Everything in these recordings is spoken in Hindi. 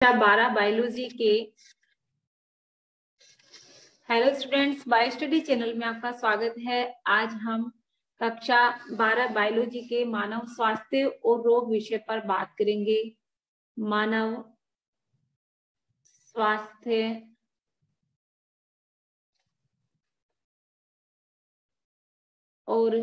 कक्षा 12 बायोलॉजी के hello students, bio study channel में आपका स्वागत है। आज हम कक्षा 12 बायोलॉजी के मानव स्वास्थ्य और रोग विषय पर बात करेंगे। मानव स्वास्थ्य और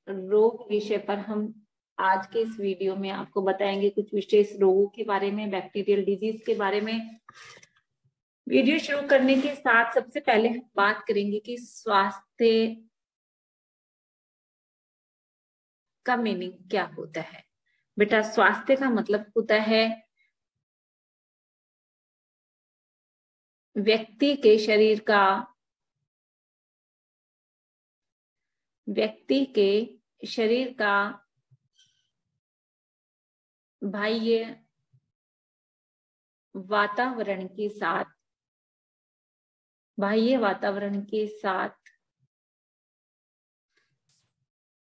रोग विषय पर हम आज के इस वीडियो में आपको बताएंगे कुछ विशेष रोगों के बारे में, बैक्टीरियल डिजीज के बारे में। वीडियो शुरू करने के साथ सबसे पहले हम बात करेंगे कि स्वास्थ्य का मीनिंग क्या होता है। बेटा, स्वास्थ्य का मतलब होता है व्यक्ति के शरीर का बाह्य वातावरण के साथ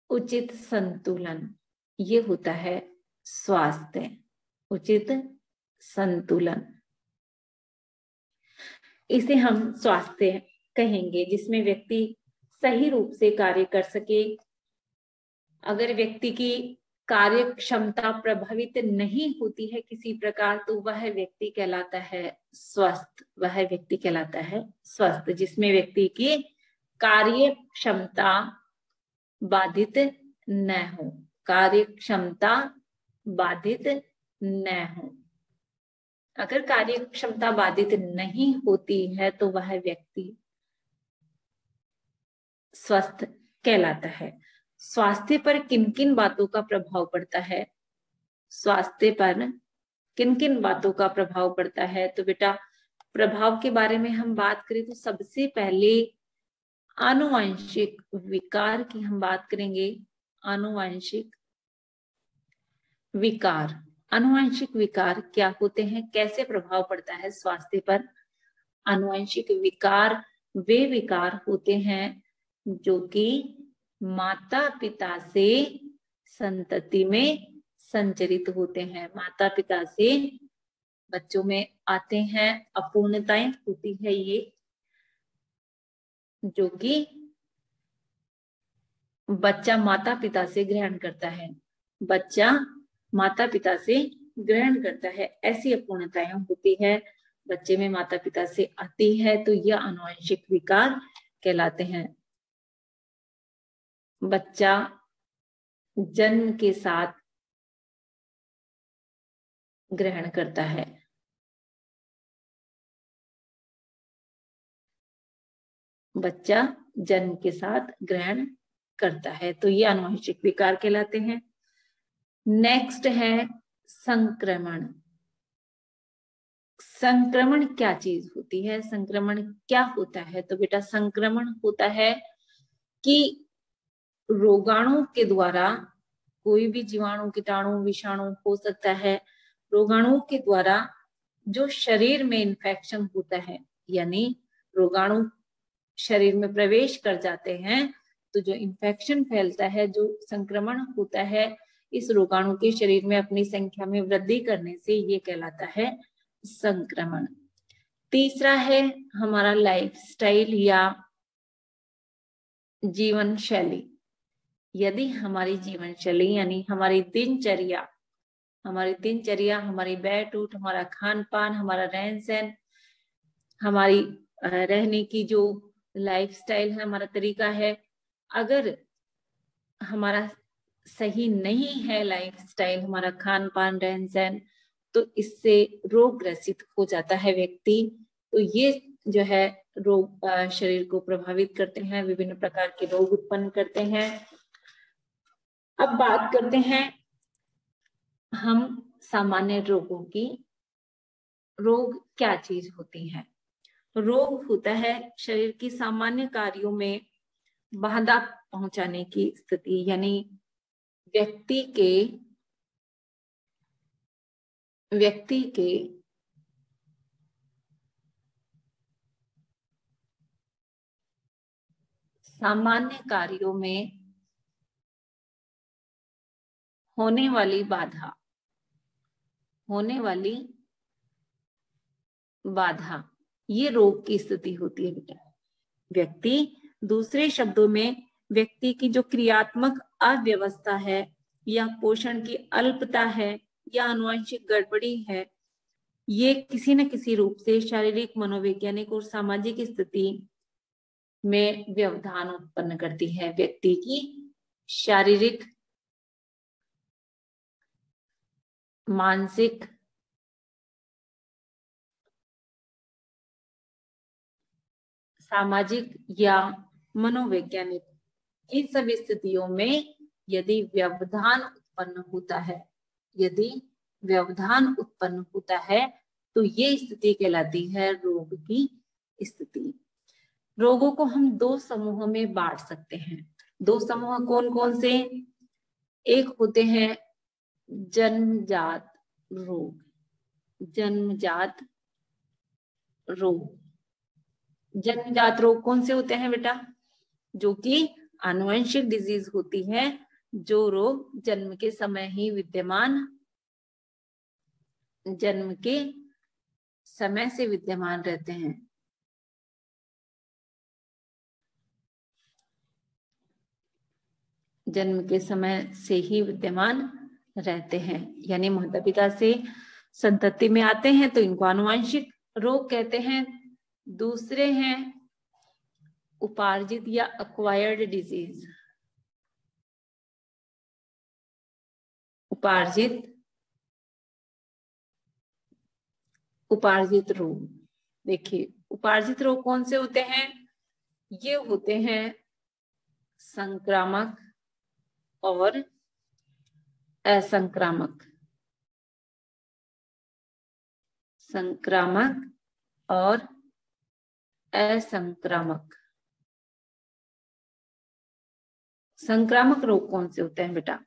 उचित संतुलन, ये होता है स्वास्थ्य। उचित संतुलन, इसे हम स्वास्थ्य कहेंगे, जिसमें व्यक्ति सही रूप से कार्य कर सके। अगर व्यक्ति की कार्य क्षमता प्रभावित नहीं होती है किसी प्रकार, तो वह व्यक्ति कहलाता है स्वस्थ। वह व्यक्ति कहलाता है स्वस्थ, जिसमें व्यक्ति की कार्य क्षमता बाधित न हो। कार्य क्षमता बाधित न हो। अगर कार्य क्षमता बाधित नहीं होती है तो वह व्यक्ति स्वस्थ कहलाता है। स्वास्थ्य पर किन किन बातों का प्रभाव पड़ता है? स्वास्थ्य पर किन किन बातों का प्रभाव पड़ता है? तो बेटा, प्रभाव के बारे में हम बात करें तो सबसे पहले आनुवंशिक विकार की हम बात करेंगे। आनुवंशिक विकार, आनुवंशिक विकार क्या होते हैं, कैसे प्रभाव पड़ता है स्वास्थ्य पर? आनुवंशिक विकार वे विकार होते हैं जो कि माता पिता से संतति में संचरित होते हैं। माता पिता से बच्चों में आते हैं, अपूर्णताएं होती है ये, जो कि बच्चा माता पिता से ग्रहण करता है। बच्चा माता पिता से ग्रहण करता है, ऐसी अपूर्णताएं होती है, बच्चे में माता पिता से आती है, तो यह आनुवंशिक विकार कहलाते हैं। बच्चा जन्म के साथ ग्रहण करता है। बच्चा जन्म के साथ ग्रहण करता है, तो ये आनुवंशिक विकार कहलाते हैं। नेक्स्ट है संक्रमण। संक्रमण क्या चीज होती है? संक्रमण क्या होता है? तो बेटा, संक्रमण होता है कि रोगाणु के द्वारा, कोई भी जीवाणु, कीटाणु, विषाणु हो सकता है, रोगाणु के द्वारा जो शरीर में इन्फेक्शन होता है, यानी रोगाणु शरीर में प्रवेश कर जाते हैं तो जो इन्फेक्शन फैलता है, जो संक्रमण होता है, इस रोगाणु के शरीर में अपनी संख्या में वृद्धि करने से ये कहलाता है संक्रमण। तीसरा है हमारा लाइफस्टाइल या जीवन शैली। यदि हमारी जीवन शैली यानी हमारी दिनचर्या, हमारी बैठ उठ, हमारा खान पान, हमारा रहन सहन, हमारी रहने की जो लाइफस्टाइल है, हमारा तरीका है, अगर हमारा सही नहीं है लाइफस्टाइल, हमारा खान पान, रहन सहन, तो इससे रोग ग्रसित हो जाता है व्यक्ति। तो ये जो है रोग शरीर को प्रभावित करते हैं, विभिन्न प्रकार के रोग उत्पन्न करते हैं। अब बात करते हैं हम सामान्य रोगों की। रोग क्या चीज होती है? रोग होता है शरीर की सामान्य कार्यों में बाधा पहुंचाने की स्थिति, यानी व्यक्ति के सामान्य कार्यों में होने वाली बाधा, होने वाली बाधा, ये रोग की स्थिति होती है बेटा। व्यक्ति, दूसरे शब्दों में व्यक्ति की जो क्रियात्मक अव्यवस्था है या पोषण की अल्पता है या आनुवंशिक गड़बड़ी है, ये किसी न किसी रूप से शारीरिक, मनोवैज्ञानिक और सामाजिक स्थिति में व्यवधान उत्पन्न करती है। व्यक्ति की शारीरिक, मानसिक, सामाजिक या मनोवैज्ञानिक, इन सभी स्थितियों में यदि व्यवधान उत्पन्न होता है, यदि व्यवधान उत्पन्न होता है तो ये स्थिति कहलाती है रोग की स्थिति। रोगों को हम दो समूहों में बांट सकते हैं। दो समूह कौन कौन से? एक होते हैं जन्मजात रोग, जन्मजात रोग। जन्मजात रोग कौन से होते हैं बेटा? जो कि आनुवंशिक डिजीज होती है, जो रोग जन्म के समय ही विद्यमान, जन्म के समय से विद्यमान रहते हैं। जन्म के समय से ही विद्यमान रहते हैं, यानी माता पिता से संतति में आते हैं तो इनको आनुवंशिक रोग कहते हैं। दूसरे हैं उपार्जित या अक्वायर्ड डिजीज, उपार्जित रोग। देखिए, उपार्जित रोग कौन से होते हैं? ये होते हैं संक्रामक और असंक्रामक। संक्रामक और असंक्रामक। संक्रामक रोग कौन से होते हैं बेटा?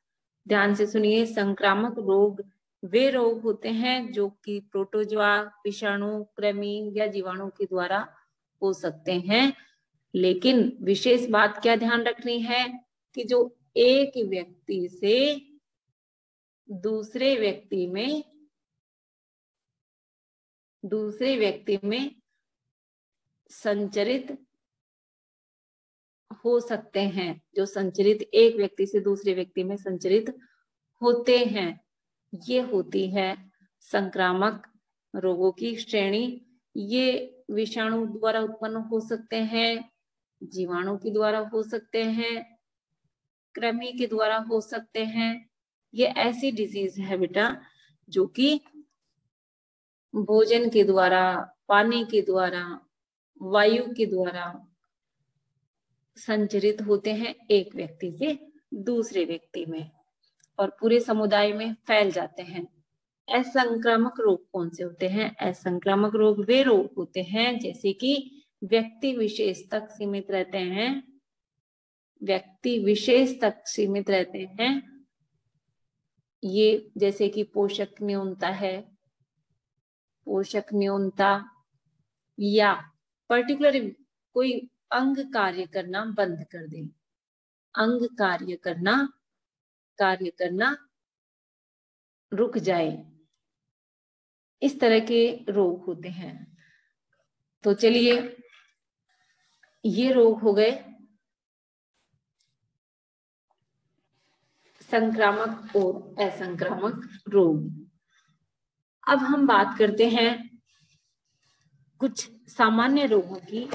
ध्यान से सुनिए। संक्रामक रोग वे रोग होते हैं जो कि प्रोटोजोआ, विषाणु, कृमि या जीवाणु के द्वारा हो सकते हैं। लेकिन विशेष बात क्या ध्यान रखनी है कि जो एक व्यक्ति से दूसरे व्यक्ति में संचरित हो सकते हैं, जो संचरित एक व्यक्ति से दूसरे व्यक्ति में संचरित होते हैं, ये होती है संक्रामक रोगों की श्रेणी। ये विषाणु द्वारा उत्पन्न हो सकते हैं, जीवाणु के द्वारा हो सकते हैं, कृमि के द्वारा हो सकते हैं। ये ऐसी डिजीज है बेटा जो कि भोजन के द्वारा, पानी के द्वारा, वायु के द्वारा संचरित होते हैं एक व्यक्ति से दूसरे व्यक्ति में और पूरे समुदाय में फैल जाते हैं। असंक्रामक रोग कौन से होते हैं? असंक्रामक रोग वे रोग होते हैं जैसे कि व्यक्ति विशेष तक सीमित रहते हैं, व्यक्ति विशेष तक सीमित रहते हैं। ये जैसे कि पोषक न्यूनता है, पोषक न्यूनता, या पर्टिकुलर कोई अंग कार्य करना बंद कर दे, अंग कार्य करना रुक जाए, इस तरह के रोग होते हैं। तो चलिए, ये रोग हो गए संक्रामक और असंक्रामक रोग। अब हम बात करते हैं कुछ सामान्य रोगों की,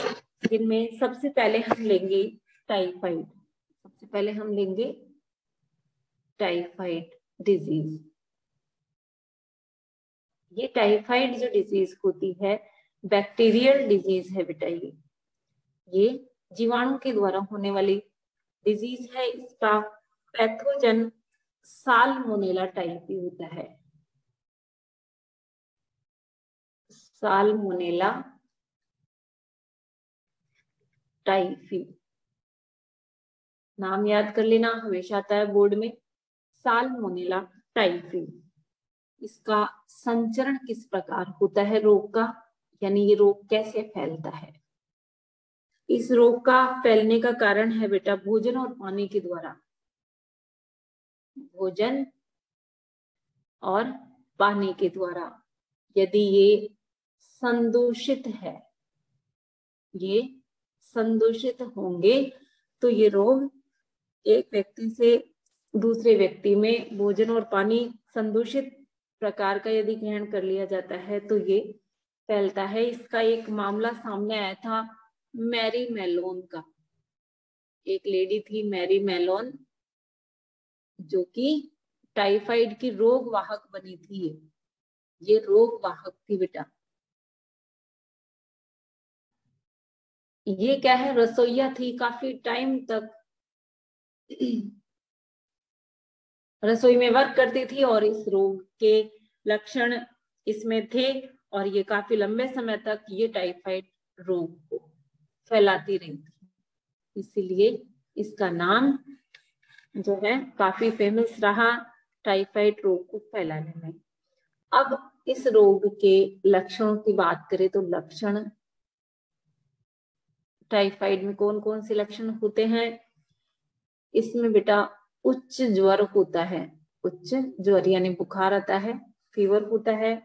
जिनमें सबसे पहले हम लेंगे टाइफाइड। सबसे पहले हम लेंगे टाइफाइड डिजीज। ये टाइफाइड जो डिजीज होती है बैक्टीरियल डिजीज है बेटा। ये जीवाणु के द्वारा होने वाली डिजीज है। इसका पैथोजन साल्मोनेला टाइफी होता है। साल्मोनेला टाइफी नाम याद कर लेना, हमेशा आता है बोर्ड में, साल्मोनेला टाइफी। इसका संचरण किस प्रकार होता है रोग का, यानी ये रोग कैसे फैलता है? इस रोग का फैलने का कारण है बेटा भोजन और पानी के द्वारा, भोजन और पानी के द्वारा, यदि ये संदूषित है, ये संदूषित होंगे तो ये रोग एक व्यक्ति से दूसरे व्यक्ति में भोजन और पानी संदूषित प्रकार का यदि ग्रहण कर लिया जाता है तो ये फैलता है। इसका एक मामला सामने आया था मैरी मेलोन का। एक लेडी थी मैरी मेलोन, जो कि टाइफाइड की रोग वाहक बनी थी। ये रोग वाहक थी बेटा। ये क्या है, रसोइया थी, काफी टाइम तक रसोई में वर्क करती थी और इस रोग के लक्षण इसमें थे और ये काफी लंबे समय तक ये टाइफाइड रोग को फैलाती रही थी। इसीलिए इसका नाम जो है काफी फेमस रहा टाइफाइड रोग को फैलाने में। अब इस रोग के लक्षणों की बात करें तो लक्षण टाइफाइड में कौन कौन से लक्षण होते हैं? इसमें बेटा उच्च ज्वर होता है, उच्च ज्वर यानी बुखार आता है, फीवर होता है,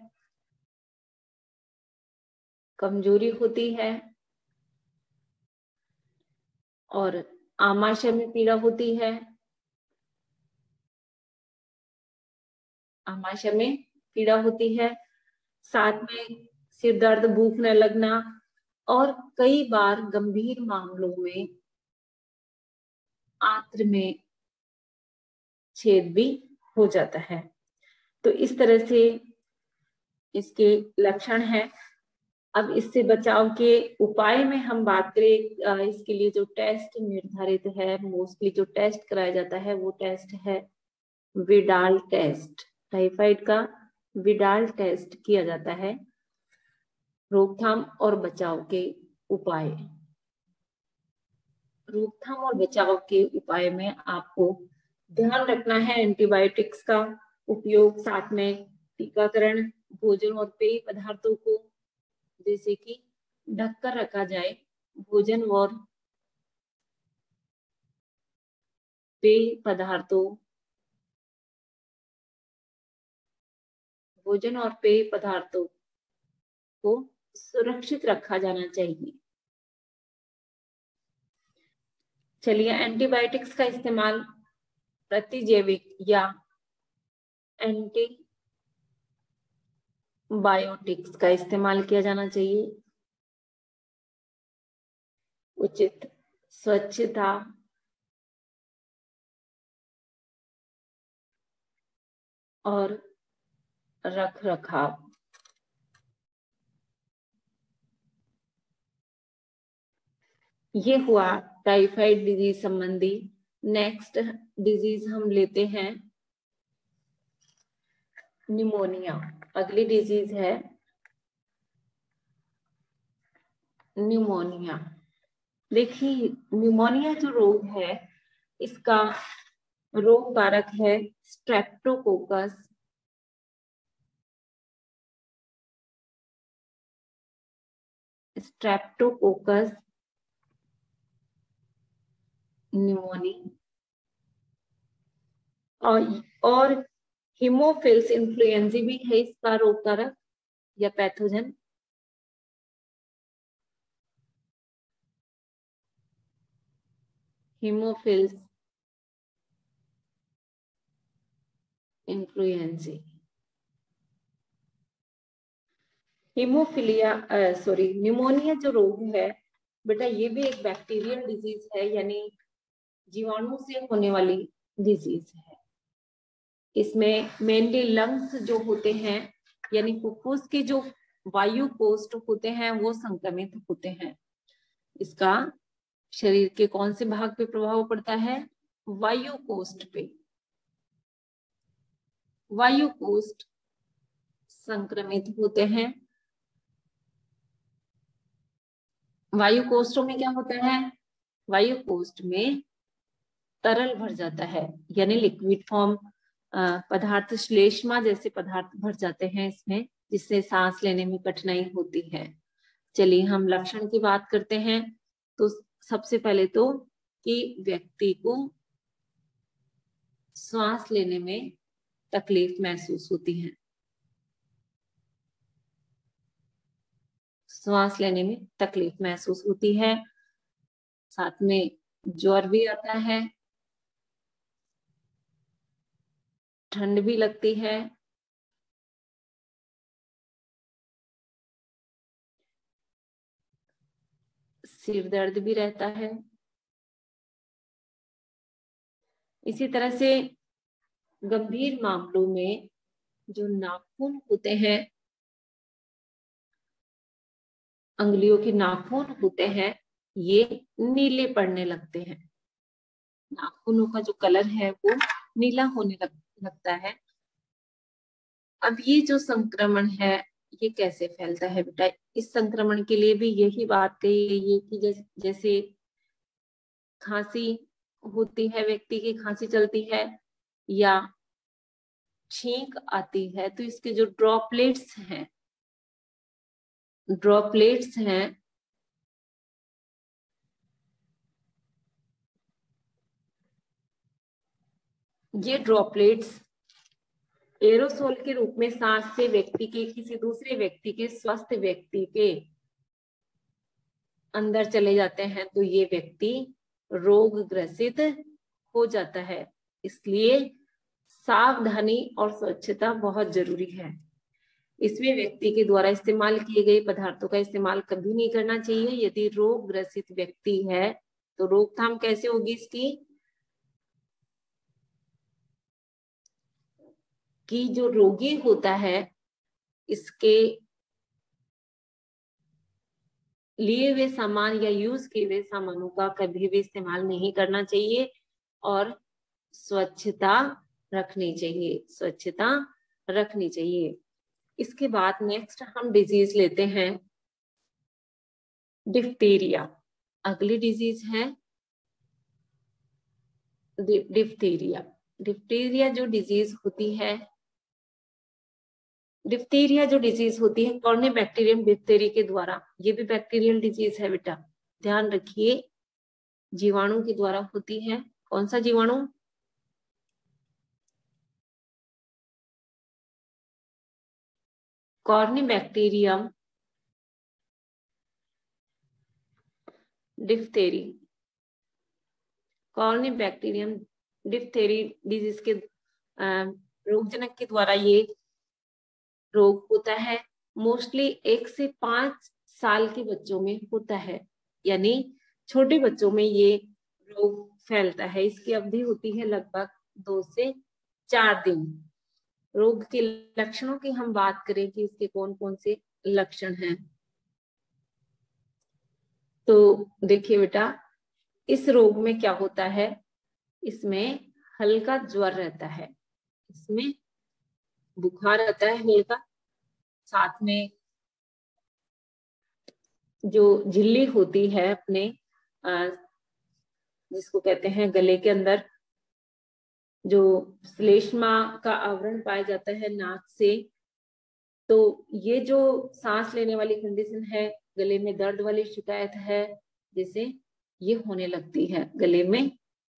कमजोरी होती है और आमाशय में पीड़ा होती है, आमाशय में पीड़ा होती है, साथ में सिर दर्द, भूख न लगना और कई बार गंभीर मामलों में आंत्र में छेद भी हो जाता है। तो इस तरह से इसके लक्षण हैं। अब इससे बचाव के उपाय में हम बात करें, इसके लिए जो टेस्ट निर्धारित है, मोस्टली जो टेस्ट कराया जाता है वो टेस्ट है विडाल टेस्ट। टाइफाइड का विडाल टेस्ट किया जाता है। रोकथाम और बचाव के उपाय, रोकथाम और बचाव के उपाय में आपको ध्यान रखना है एंटीबायोटिक्स का उपयोग, साथ में टीकाकरण, भोजन और पेय पदार्थों को जैसे कि ढककर रखा जाए। भोजन और पेय पदार्थों, भोजन और पेय पदार्थों को सुरक्षित रखा जाना चाहिए। चलिए, एंटीबायोटिक्स का इस्तेमाल प्रतिजैविक या एंटीबायोटिक्स का इस्तेमाल किया जाना चाहिए। उचित स्वच्छता और रख रखाव। ये हुआ टाइफाइड डिजीज संबंधी। नेक्स्ट डिजीज हम लेते हैं निमोनिया। अगली डिजीज है निमोनिया। देखिए, निमोनिया जो रोग है इसका रोग कारक है स्ट्रेप्टोकोकस निमोनी और हीमोफिल्स इन्फ्लुएंजा भी है इसका रोग कारक या पैथोजन। हीमोफिल्स इन्फ्लुएंजा, हीमोफिलिया निमोनिया जो रोग है बेटा, ये भी एक बैक्टीरियल डिजीज है, यानी जीवाणु से होने वाली डिजीज है। इसमें मेनली लंग्स जो होते हैं, यानी फुफ्फुस के जो वायु कोष्ठ होते हैं वो संक्रमित होते हैं। इसका शरीर के कौन से भाग पे प्रभाव पड़ता है? वायु कोष्ठ पे। वायु कोष्ठ संक्रमित होते हैं। वायु कोष्ठों में क्या होता है? वायु कोष्ठ में तरल भर जाता है, यानी लिक्विड फॉर्म पदार्थ, श्लेष्मा जैसे पदार्थ भर जाते हैं इसमें, जिससे सांस लेने में कठिनाई होती है। चलिए हम लक्षण की बात करते हैं। तो सबसे पहले तो कि व्यक्ति को सांस लेने में तकलीफ महसूस होती है। श्वास लेने में तकलीफ महसूस होती है, साथ में ज्वर भी आता है, ठंड भी लगती है, सिर दर्द भी रहता है। इसी तरह से गंभीर मामलों में जो नाखून होते हैं, अंगुलियों के नाखून होते हैं, ये नीले पड़ने लगते हैं। नाखूनों का जो कलर है वो नीला होने लगता है। अब ये जो संक्रमण है ये कैसे फैलता है बेटा? इस संक्रमण के लिए भी यही बात कही गई है कि जैसे खांसी होती है, व्यक्ति की खांसी चलती है या छींक आती है, तो इसके जो ड्रॉपलेट्स हैं ये ड्रॉपलेट्स एरोसोल के रूप में सांस से व्यक्ति के किसी दूसरे व्यक्ति के, स्वस्थ व्यक्ति के अंदर चले जाते हैं, तो ये व्यक्ति रोग ग्रसित हो जाता है। इसलिए सावधानी और स्वच्छता बहुत जरूरी है। इसमें व्यक्ति के द्वारा इस्तेमाल किए गए पदार्थों का इस्तेमाल कभी नहीं करना चाहिए। यदि रोग ग्रसित व्यक्ति है तो रोकथाम कैसे होगी इसकी? कि जो रोगी होता है इसके लिए हुए सामान या यूज किए हुए सामानों का कभी भी इस्तेमाल नहीं करना चाहिए और स्वच्छता रखनी चाहिए। इसके बाद नेक्स्ट हम डिजीज लेते हैं डिप्थीरिया। अगली डिजीज है डिप्थीरिया। डिप्थीरिया जो डिजीज होती है कॉर्निबैक्टीरियम डिप्थेरी के द्वारा, ये भी बैक्टीरियल डिजीज है बेटा, ध्यान रखिए, जीवाणु के द्वारा होती है। कौन सा जीवाणु? Corynebacterium diphtheriae. Corynebacterium diphtheriae disease के रोगजनक के द्वारा ये रोग होता है। मोस्टली 1 से 5 साल के बच्चों में होता है, यानी छोटे बच्चों में ये रोग फैलता है। इसकी अवधि होती है लगभग 2 से 4 दिन। रोग के लक्षणों की हम बात करें कि इसके कौन कौन से लक्षण हैं, तो देखिए बेटा, इस रोग में क्या होता है, इसमें हल्का ज्वर रहता है, इसमें बुखार रहता है हल्का, साथ में जो झिल्ली होती है अपने जिसको कहते हैं गले के अंदर जो श्लेष्मा का आवरण पाया जाता है नाक से, तो ये जो सांस लेने वाली कंडीशन है, गले में दर्द वाली शिकायत है, जैसे ये होने लगती है, गले में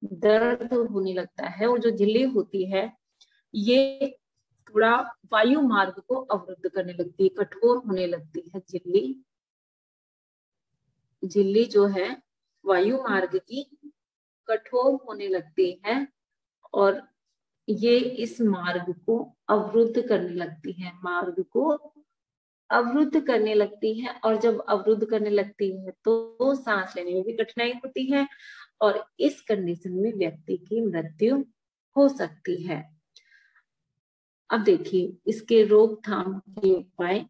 दर्द होने लगता है। और जो झिल्ली होती है ये थोड़ा वायु मार्ग को अवरुद्ध करने लगती है, कठोर होने लगती है। झिल्ली जो है वायु मार्ग की कठोर होने लगती है और ये इस मार्ग को अवरुद्ध करने लगती है, और जब अवरुद्ध करने लगती है तो सांस लेने में भी कठिनाई होती है और इस कंडीशन में व्यक्ति की मृत्यु हो सकती है। अब देखिए इसके रोकथाम के उपाय।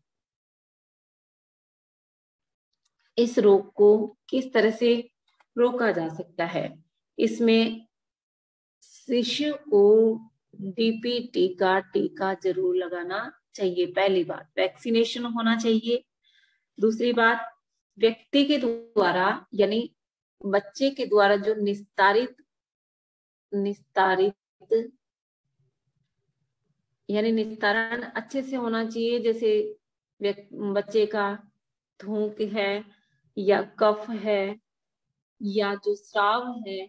इस रोग को किस तरह से रोका जा सकता है? इसमें शिशु को डीपीटी का टीका जरूर लगाना चाहिए। पहली बात, वैक्सीनेशन होना चाहिए। दूसरी बात, व्यक्ति के द्वारा यानी बच्चे के द्वारा जो निस्तारित यानी निस्तारण अच्छे से होना चाहिए। जैसे बच्चे का थूक है या कफ है या जो स्राव है,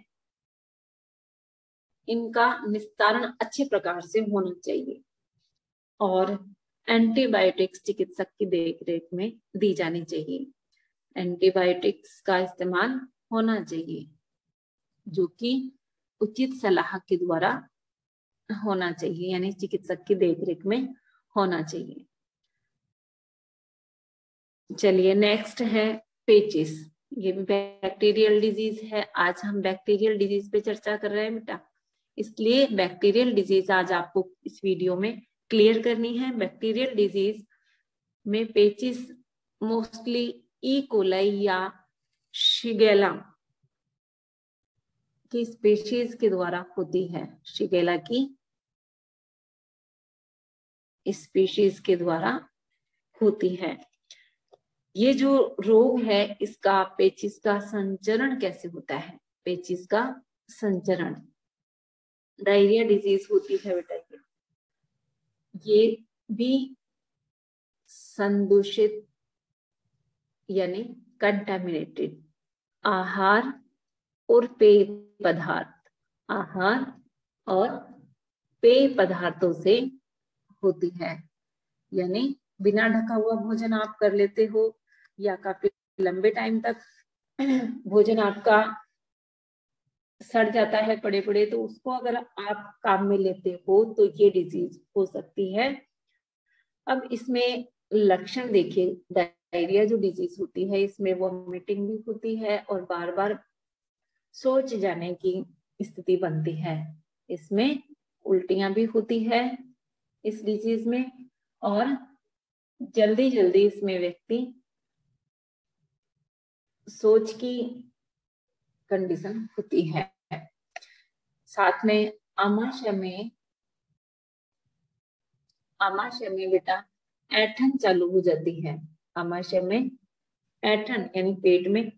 इनका निस्तारण अच्छे प्रकार से होना चाहिए। और एंटीबायोटिक्स चिकित्सक की देखरेख में दी जानी चाहिए। एंटीबायोटिक्स का इस्तेमाल होना चाहिए जो कि उचित सलाह के द्वारा होना चाहिए, यानी चिकित्सक की देखरेख में होना चाहिए। चलिए नेक्स्ट है पेचिस। ये भी बैक्टीरियल डिजीज है। आज हम बैक्टीरियल डिजीज पे चर्चा कर रहे हैं बेटा, इसलिए बैक्टीरियल डिजीज आज आपको इस वीडियो में क्लियर करनी है। बैक्टीरियल डिजीज में पेचिस मोस्टली ई कोलाई या शिगेला की स्पीशीज के द्वारा होती है। शिगेला की स्पीशीज के द्वारा होती है। ये जो रोग है इसका पेचिस का संचरण कैसे होता है? पेचिस का संचरण डायरिया डिजीज होती है बेटा। ये भी संदूषित यानी कंटामिनेटेड आहार और पेय पदार्थ, आहार और पेय पदार्थों से होती है। यानी बिना ढका हुआ भोजन आप कर लेते हो या काफी लंबे टाइम तक भोजन आपका सड़ जाता है पड़े पड़े, तो उसको अगर आप काम में लेते हो तो ये डिजीज हो सकती है। अब इसमें लक्षण देखिए, डायरिया जो डिजीज होती है इसमें वॉमिटिंग भी होती है और बार बार सोच जाने की स्थिति बनती है। इसमें उल्टियां भी होती है इस डिजीज में और जल्दी जल्दी इसमें व्यक्ति सोच की कंडीशन होती है। साथ में आमाशय में बेटा ऐंठन चालू हो जाती है। आमाशय में ऐंठन यानी पेट में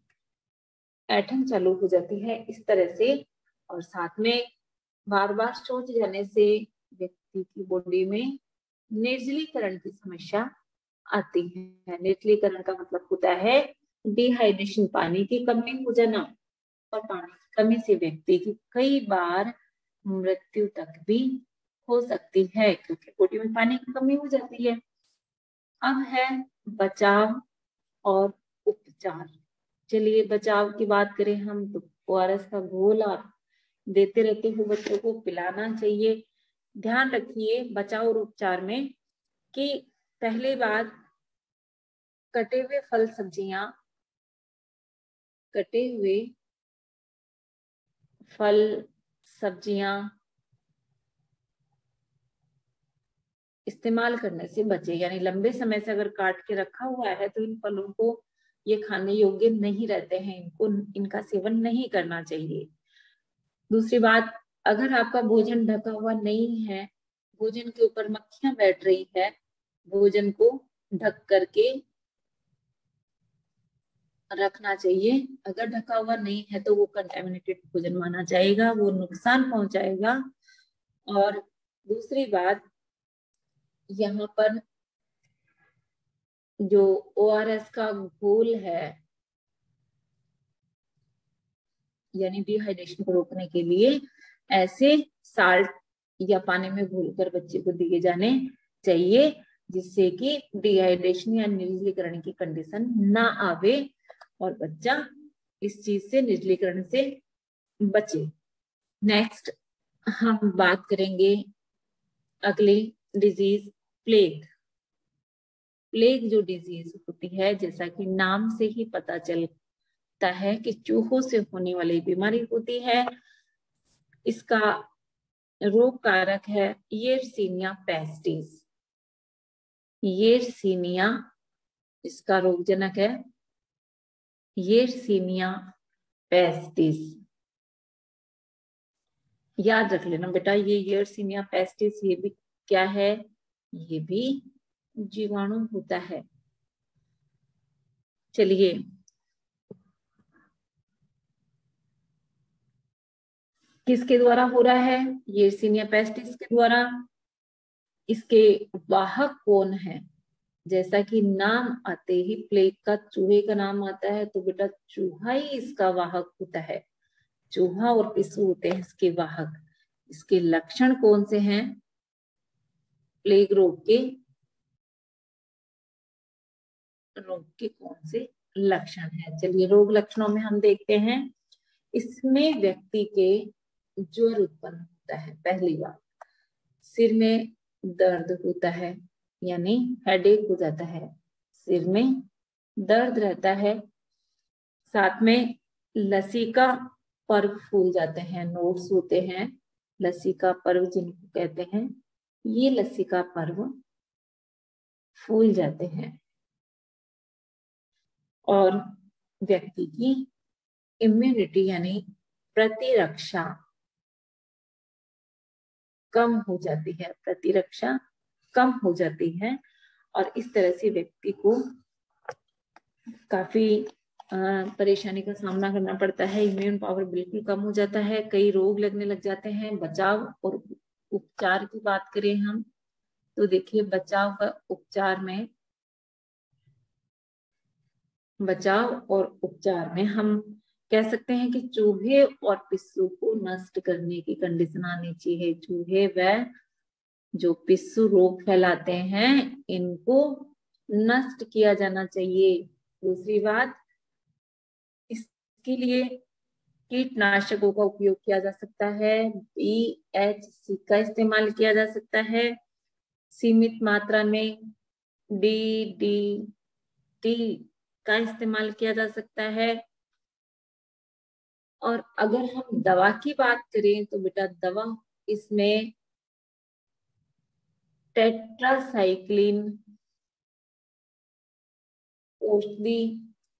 ऐंठन चालू हो जाती है इस तरह से, और साथ में बार बार सोच जाने से व्यक्ति की बॉडी में निर्जलीकरण की समस्या आती है। निर्जलीकरण का मतलब होता है डिहाइड्रेशन, पानी की कमी हो जाना, और पानी की कमी से व्यक्ति की कई बार मृत्यु तक भी हो सकती है क्योंकि बॉडी में पानी की कमी हो जाती है। अब है बचाव और उपचार। चलिए बचाव की बात करें हम तो ORS का घोल आप देते रहते हो बच्चों को, पिलाना चाहिए। ध्यान रखिए बचाव और उपचार में कि पहली बात, कटे हुए फल सब्जियां, कटे हुए फल सब्जियां इस्तेमाल करने से बचे। यानी लंबे समय से अगर काट के रखा हुआ है तो इन फलों को ये खाने योग्य नहीं रहते हैं, इनका सेवन नहीं करना चाहिए। दूसरी बात, अगर आपका भोजन ढका हुआ नहीं है, भोजन के ऊपर मक्खियां बैठ रही है, भोजन को ढक करके रखना चाहिए। अगर ढका हुआ नहीं है तो वो कंटेमिनेटेड भोजन माना जाएगा, वो नुकसान पहुंचाएगा। और दूसरी बात, यहाँ पर जो ORS का घोल है यानी डिहाइड्रेशन को रोकने के लिए ऐसे साल्ट या पानी में घोलकर बच्चे को दिए जाने चाहिए जिससे कि डिहाइड्रेशन या निर्जलीकरण की कंडीशन ना आवे और बच्चा इस चीज से, निर्जलीकरण से बचे। नेक्स्ट हम बात करेंगे अगली डिजीज, प्लेग। प्लेग जो डिजीज होती है, जैसा कि नाम से ही पता चलता है कि चूहों से होने वाली बीमारी होती है। इसका रोग कारक है येरसीनिया पेस्टिस। येरसीनिया इसका रोगजनक है, येरसीनिया पेस्टिस। याद रख लेना बेटा, ये येरसीनिया पेस्टिस ये भी क्या है? ये भी जीवाणु होता है। चलिए किसके द्वारा हो रहा है? येरसीनिया पेस्टिस के द्वारा। इसके वाहक कौन है? जैसा कि नाम आते ही प्लेग का चूहे का नाम आता है तो बेटा चूहा ही इसका वाहक होता है। चूहा और पिस्सू होते हैं इसके वाहक। इसके लक्षण कौन से हैं प्लेग रोग के? रोग के कौन से लक्षण है। चलिए रोग लक्षणों में हम देखते हैं, इसमें व्यक्ति के ज्वर उत्पन्न होता है। पहली बात, सिर में दर्द होता है, यानी हेडेक हो जाता है, सिर में दर्द रहता है। साथ में लसीका पर्व फूल जाते हैं, नोड्स होते हैं, लसीका पर्व जिनको कहते हैं, ये लसीका पर्व फूल जाते हैं। और व्यक्ति की इम्यूनिटी यानी प्रतिरक्षा कम हो जाती है, प्रतिरक्षा कम हो जाती है। और इस तरह से व्यक्ति को काफी परेशानी का सामना करना पड़ता है, इम्यून पावर बिल्कुल कम हो जाता है, कई रोग लगने लग जाते हैं। बचाव और उपचार की बात करें हम तो देखिए, बचाव और उपचार में हम कह सकते हैं कि चूहे और पिस्सू को नष्ट करने की कंडीशन आनी चाहिए। चूहे व जो पिस्सू रोग फैलाते हैं इनको नष्ट किया जाना चाहिए। दूसरी बात, इसके लिए कीटनाशकों का उपयोग किया जा सकता है, BHC का इस्तेमाल किया जा सकता है, सीमित मात्रा में DDT का इस्तेमाल किया जा सकता है। और अगर हम दवा की बात करें तो बेटा दवा इसमें टेट्रासाइक्लिन औषधि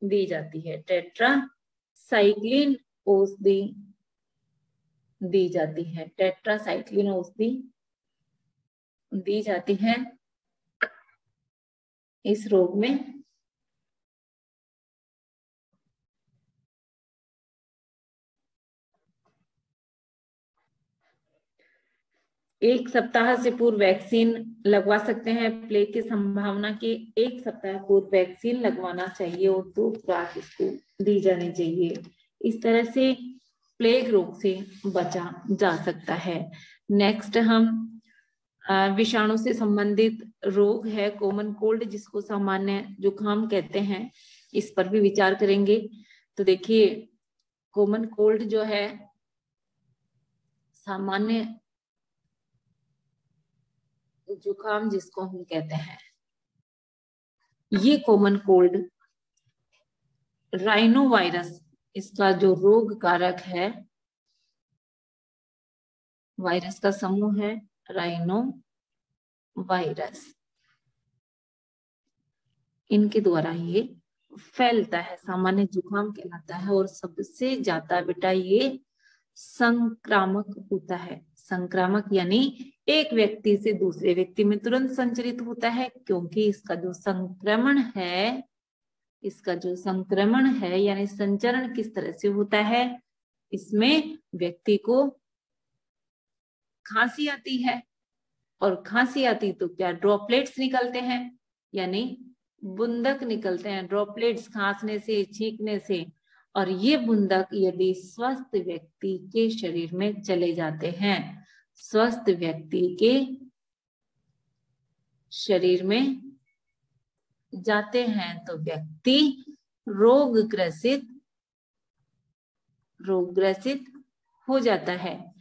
दी जाती है, टेट्रासाइक्लिन औषधि दी जाती है, टेट्रासाइक्लिन औषधि दी जाती है इस रोग में। एक सप्ताह से पूर्व वैक्सीन लगवा सकते हैं। प्लेग की संभावना के एक सप्ताह पूर्व वैक्सीन लगवाना चाहिए और 2 खुराक इसको दी जानी चाहिए। इस तरह से प्लेग रोग से बचा जा सकता है। नेक्स्ट हम विषाणु से संबंधित रोग है कॉमन कोल्ड, जिसको सामान्य जुकाम कहते हैं, इस पर भी विचार करेंगे। तो देखिए कॉमन कोल्ड जो है, सामान्य जुकाम जिसको हम कहते हैं, ये कॉमन कोल्ड राइनो वायरस, इसका जो रोग कारक है, वायरस का समूह है राइनो वायरस, इनके द्वारा ये फैलता है, सामान्य जुकाम कहलाता है। और सबसे ज्यादा बेटा ये संक्रामक होता है। संक्रामक यानी एक व्यक्ति से दूसरे व्यक्ति में तुरंत संचरित होता है, क्योंकि इसका जो संक्रमण है यानी संचरण किस तरह से होता है, इसमें व्यक्ति को खांसी आती है, और खांसी आती तो क्या ड्रॉपलेट्स निकलते हैं, यानी बूंदक निकलते हैं, ड्रॉपलेट्स खांसने से, छींकने से। और ये बूंदक यदि स्वस्थ व्यक्ति के शरीर में चले जाते हैं, स्वस्थ व्यक्ति के शरीर में जाते हैं, तो व्यक्ति रोगग्रसित हो जाता है।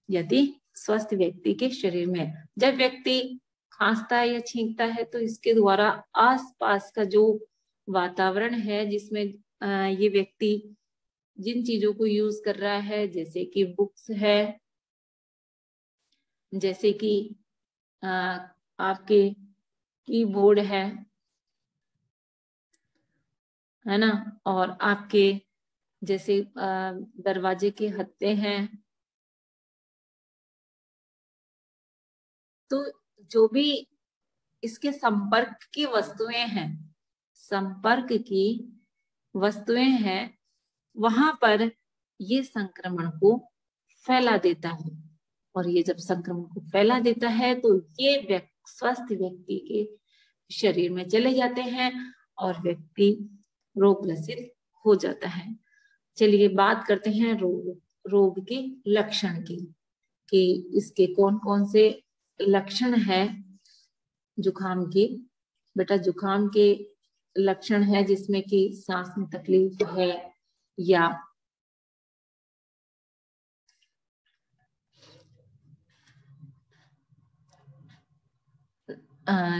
यदि स्वस्थ व्यक्ति के शरीर में जब व्यक्ति खांसता है या छींकता है, तो इसके द्वारा आसपास का जो वातावरण है जिसमें ये व्यक्ति जिन चीजों को यूज कर रहा है, जैसे कि बुक्स है, जैसे कि आपके कीबोर्ड है ना, और आपके जैसे दरवाजे के हत्थे हैं, तो जो भी इसके संपर्क की वस्तुएं हैं, वहां पर ये संक्रमण को फैला देता है। और ये जब संक्रमण को फैला देता है तो ये स्वस्थ व्यक्ति के शरीर में चले जाते हैं और व्यक्ति रोगग्रसित हो जाता है। चलिए बात करते हैं रोग के लक्षण की, कि इसके कौन कौन से लक्षण है जुकाम के। बेटा जुकाम के लक्षण है जिसमें कि सांस में तकलीफ है या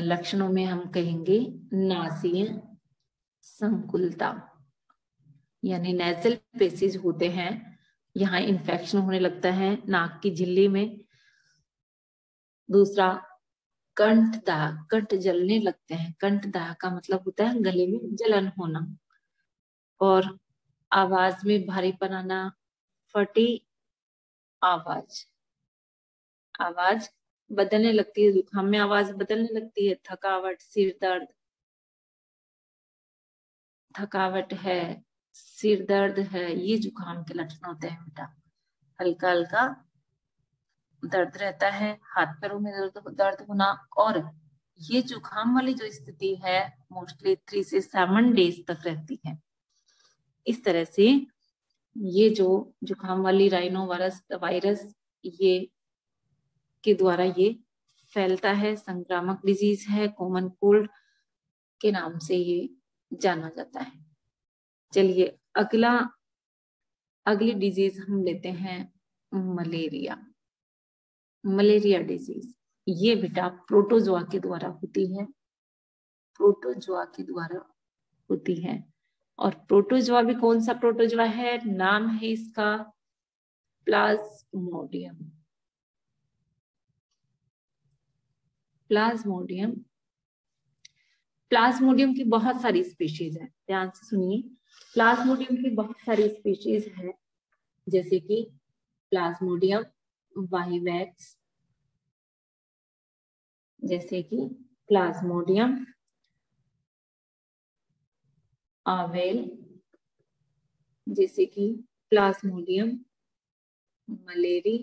लक्षणों में हम कहेंगे नासीय संकुलता, यानी नेजल पेसेज होते हैं, यहाँ इन्फेक्शन होने लगता है नाक की झिल्ली में। दूसरा कंठदाह, कंठ जलने लगते हैं। कंठदाह का मतलब होता है गले में जलन होना। और आवाज में भारीपन आना, फटी आवाज, आवाज बदलने लगती है। जुकाम में आवाज बदलने लगती है। थकावट, सिर दर्द, थकावट है, सिर दर्द है, ये जुकाम के लक्षण होते हैं बेटा। हल्का हल्का दर्द रहता है, हाथ पैरों में दर्द होना। और ये जुकाम वाली जो स्थिति है मोस्टली 3 से 7 डेज तक रहती है। इस तरह से ये जो जुकाम वाली राइनो वायरस ये के द्वारा ये फैलता है, संक्रामक डिजीज है, कॉमन कोल्ड के नाम से ये जाना जाता है। चलिए अगली डिजीज हम लेते हैं मलेरिया। मलेरिया डिजीज ये बेटा प्रोटोजोआ के द्वारा होती है, प्रोटोजोआ के द्वारा होती है। और प्रोटोजोआ भी कौन सा प्रोटोजोआ है, नाम है इसका प्लाज्मोडियम। प्लाज्मोडियम, प्लाज्मोडियम की बहुत सारी स्पीशीज है, ध्यान से सुनिए। प्लाज्मोडियम की बहुत सारी स्पीशीज है, जैसे कि प्लाज्मोडियम वाइवेक्स, जैसे कि प्लाज्मोडियम आवेल, जैसे कि प्लाज्मोडियम मलेरी,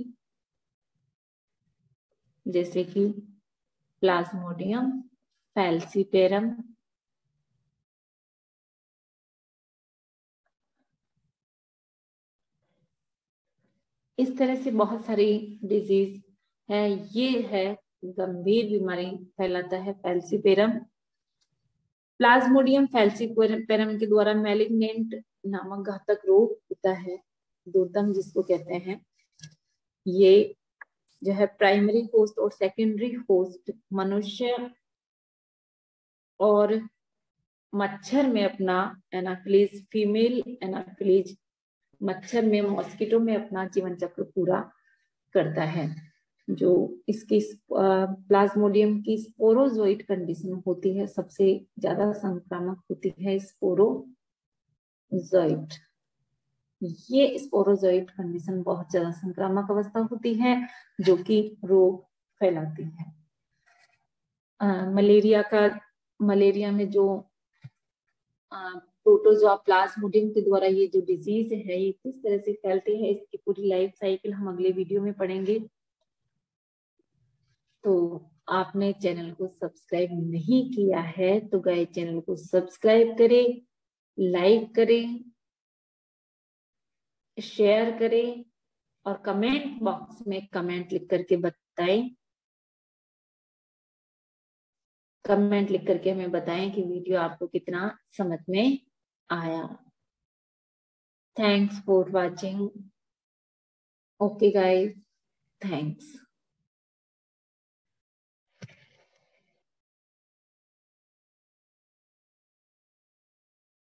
जैसे कि प्लाज्मोडियम फैल्सीपेरम, इस तरह से बहुत सारी डिजीज है। ये है गंभीर बीमारी फैलाता है फैल्सीपेरम। प्लाज्मोडियम फैल्सीपेरम के द्वारा मैलिग्नेंट नामक घातक रोग होता है, दुर्दम जिसको कहते हैं। ये जो है प्राइमरी होस्ट और सेकेंडरी होस्ट मनुष्य और मच्छर में अपना एनाफिलीज, फीमेल एनाफिलीज मच्छर में, मॉस्किटो में अपना जीवन चक्र पूरा करता है। जो इसकी प्लाज्मोडियम की स्पोरोजोइट कंडीशन होती है, सबसे ज्यादा संक्रामक होती है स्पोरोजोइट। ये स्पोरोजोइट कंडीशन बहुत ज्यादा संक्रामक अवस्था होती है जो कि रोग फैलाती है। मलेरिया में जो प्रोटोजोआ प्लाज्मोडियम के द्वारा ये जो डिजीज है ये किस तरह से फैलती है, इसकी पूरी लाइफ साइकिल हम अगले वीडियो में पढ़ेंगे। तो आपने चैनल को सब्सक्राइब नहीं किया है तो गाइस चैनल को सब्सक्राइब करें, लाइक करें, शेयर करें और कमेंट बॉक्स में कमेंट लिख करके बताएं। कमेंट लिख करके हमें बताएं कि वीडियो आपको कितना समझ में आया। Thanks for watching. Okay guys, thanks.